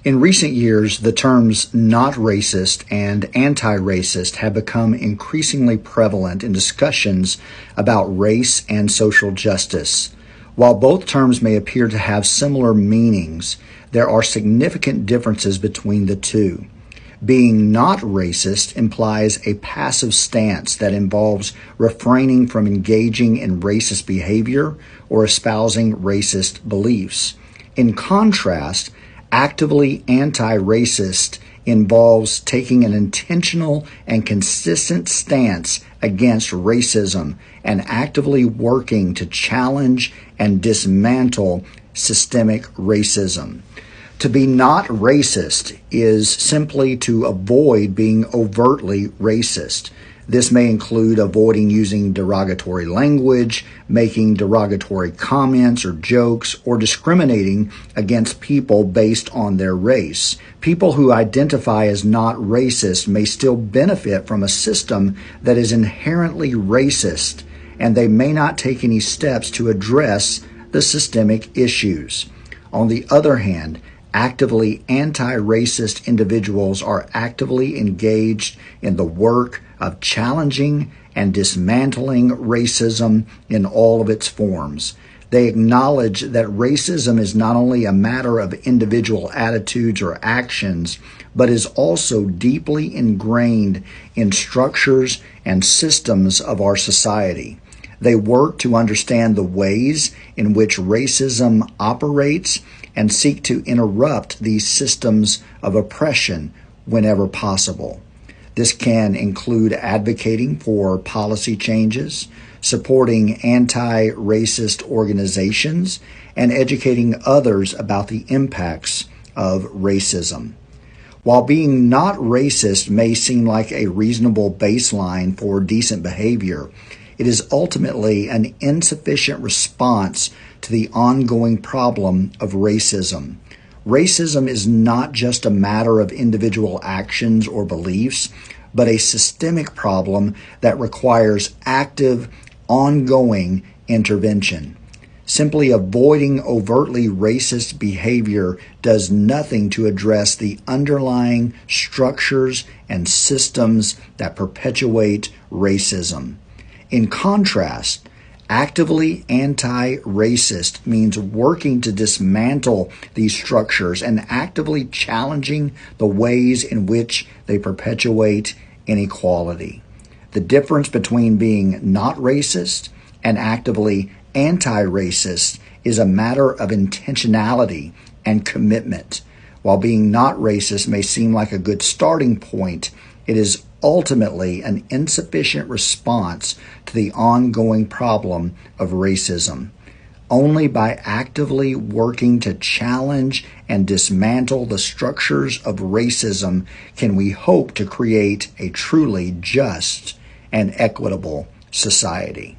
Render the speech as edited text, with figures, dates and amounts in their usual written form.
In recent years, the terms not racist and anti-racist have become increasingly prevalent in discussions about race and social justice. While both terms may appear to have similar meanings, there are significant differences between the two. Being not racist implies a passive stance that involves refraining from engaging in racist behavior or espousing racist beliefs. In contrast, actively anti-racist involves taking an intentional and consistent stance against racism and actively working to challenge and dismantle systemic racism. To be not racist is simply to avoid being overtly racist. This may include avoiding using derogatory language, making derogatory comments or jokes, or discriminating against people based on their race. People who identify as not racist may still benefit from a system that is inherently racist, and they may not take any steps to address the systemic issues. On the other hand, actively anti-racist individuals are actively engaged in the work of challenging and dismantling racism in all of its forms. They acknowledge that racism is not only a matter of individual attitudes or actions, but is also deeply ingrained in structures and systems of our society. They work to understand the ways in which racism operates and seek to interrupt these systems of oppression whenever possible. This can include advocating for policy changes, supporting anti-racist organizations, and educating others about the impacts of racism. While being not racist may seem like a reasonable baseline for decent behavior, it is ultimately an insufficient response to the ongoing problem of racism. Racism is not just a matter of individual actions or beliefs, but a systemic problem that requires active, ongoing intervention. Simply avoiding overtly racist behavior does nothing to address the underlying structures and systems that perpetuate racism. In contrast, actively anti-racist means working to dismantle these structures and actively challenging the ways in which they perpetuate inequality. The difference between being not racist and actively anti-racist is a matter of intentionality and commitment. While being not racist may seem like a good starting point, it is ultimately an insufficient response to the ongoing problem of racism. Only by actively working to challenge and dismantle the structures of racism can we hope to create a truly just and equitable society.